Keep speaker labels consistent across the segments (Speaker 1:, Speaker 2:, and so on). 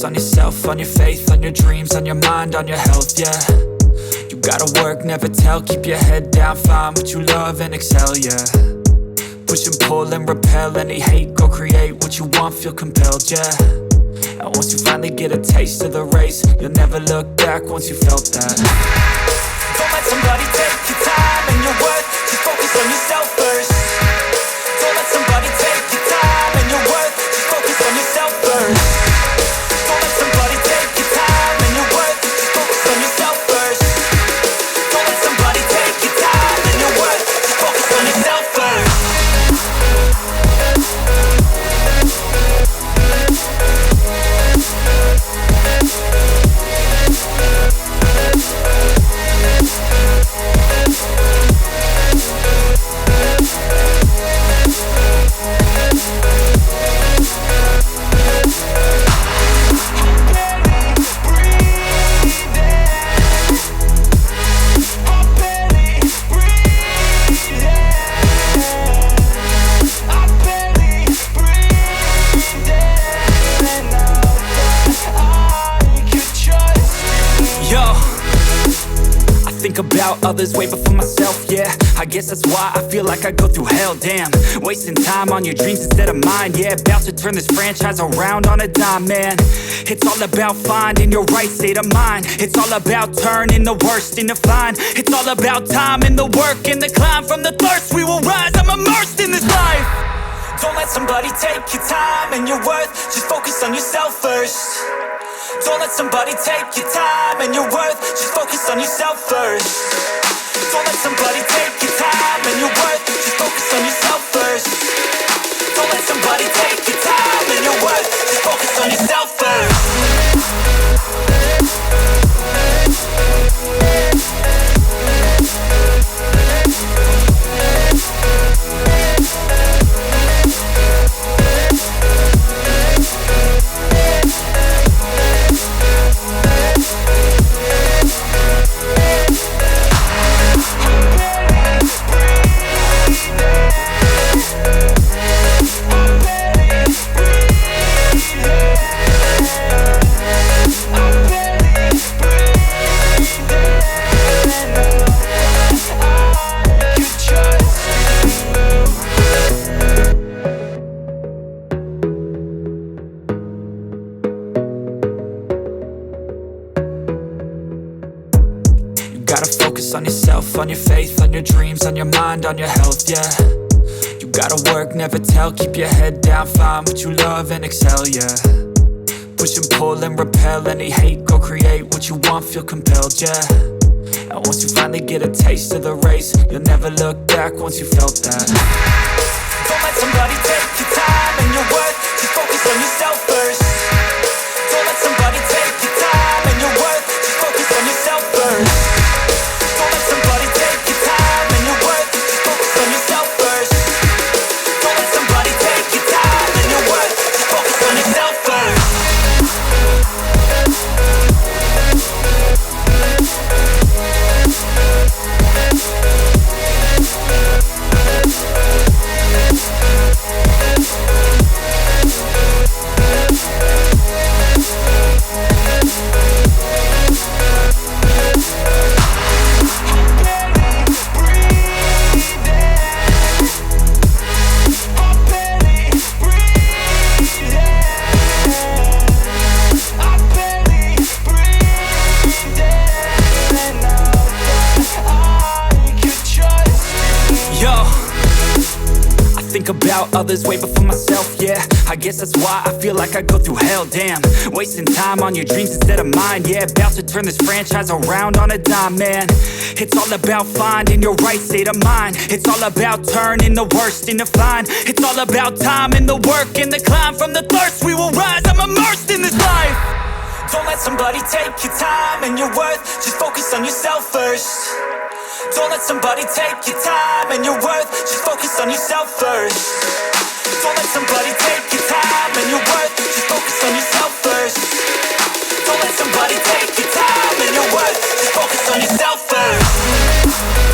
Speaker 1: focus on yourself, on your faith, on your dreams, on your mind, on your health, yeah. You gotta work, never tell, keep your head down, find what you love and excel, yeah. Push and pull and repel any hate, go create what you want, feel compelled, yeah. And once you finally get a taste of the race, you'll never look back once you felt that. Don't let somebody take your time and your worth, just focus on yourself first. Don't let somebody take your time and your worth, just focus on yourself first. Don't let somebody take your time and your worth, just focus on yourself first. Don't let somebody take your time and your worth, just focus on yourself first. Think about others way before myself, yeah. I guess that's why I feel like I go through hell, damn. Wasting time on your dreams instead of mine, yeah. About to turn this franchise around on a dime, man. It's all about finding your right state of mind. It's all about turning the worst into fine. It's all about time and the work and the climb. From the thirst we will rise, I'm immersed in this life. Don't let somebody take your time and your worth, just focus on yourself first. Don't let somebody take your time and your worth, just focus on yourself first. Don't let somebody take your time and your worth, just focus on yourself first. Don't let somebody take your time and your worth, just focus on yourself first. On yourself, on your faith, on your dreams, on your mind, on your health, yeah. You gotta work, never tell, keep your head down, find what you love and excel, yeah. Push and pull and repel any hate, go create what you want, feel compelled, yeah. And once you finally get a taste of the race, you'll never look back once you felt that. Don't let somebody take your time and your worth, just focus on yourself first. Don't let somebody take your time and your worth, just focus on yourself first. About others way before myself, yeah. I guess that's why I feel like I go through hell, damn. Wasting time on your dreams instead of mine, yeah. About to turn this franchise around on a dime, man. It's all about finding your right state of mind. It's all about turning the worst into fine. It's all about time and the work and the climb. From the thirst we will rise, I'm immersed in this life. Don't let somebody take your time and your worth, just focus on yourself first. Don't let somebody take your time and your worth, just focus on yourself first. Don't let somebody take your time and your worth, just focus on yourself first. Don't let somebody take your time and your worth, just focus on yourself first.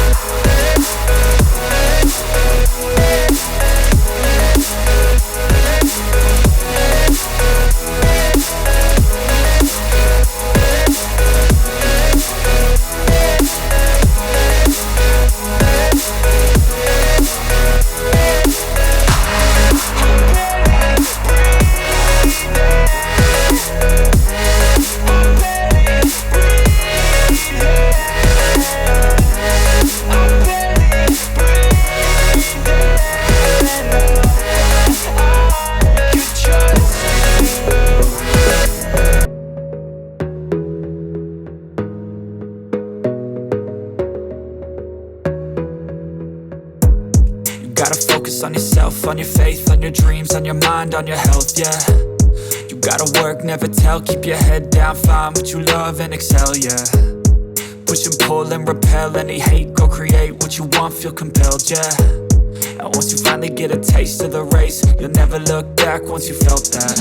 Speaker 1: focus on yourself, on your faith, on your dreams, on your mind, on your health, yeah. You gotta work, never tell, keep your head down, find what you love and excel, yeah. Push and pull and repel any hate, go create what you want, feel compelled, yeah. And once you finally get a taste of the race, you'll never look back once you felt that.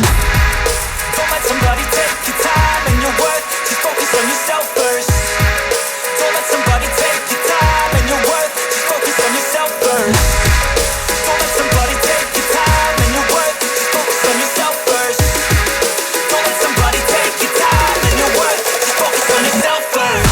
Speaker 1: Don't let somebody take your time and your worth, just focus on yourself first. Don't let somebody take your time and your worth, just focus on yourself first. Don't let somebody take your time and your worth, just focus on yourself first. Don't let somebody take your time and your worth, just focus on yourself first.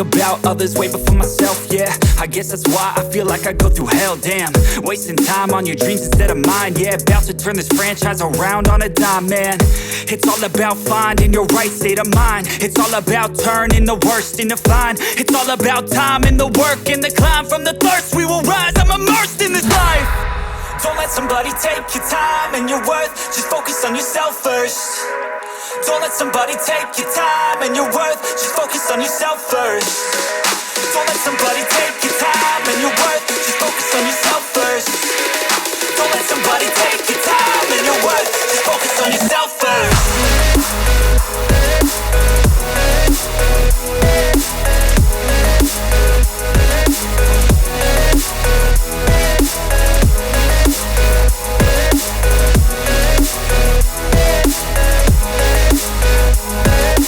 Speaker 1: About others way before myself, yeah. I guess that's why I feel like I go through hell, damn. Wasting time on your dreams instead of mine, yeah. About to turn this franchise around on a dime, man. It's all about finding your right state of mind. It's all about turning the worst into fine. It's all about time and the work and the climb. From the thirst we will rise, I'm immersed in this life. Don't let somebody take your time and your worth, just focus on yourself first. Don't let somebody take your time and your worth, just focus on yourself first. Don't let somebody take your time and your worth, just focus on yourself first. Don't let somebody take your time and your worth, just focus on yourself.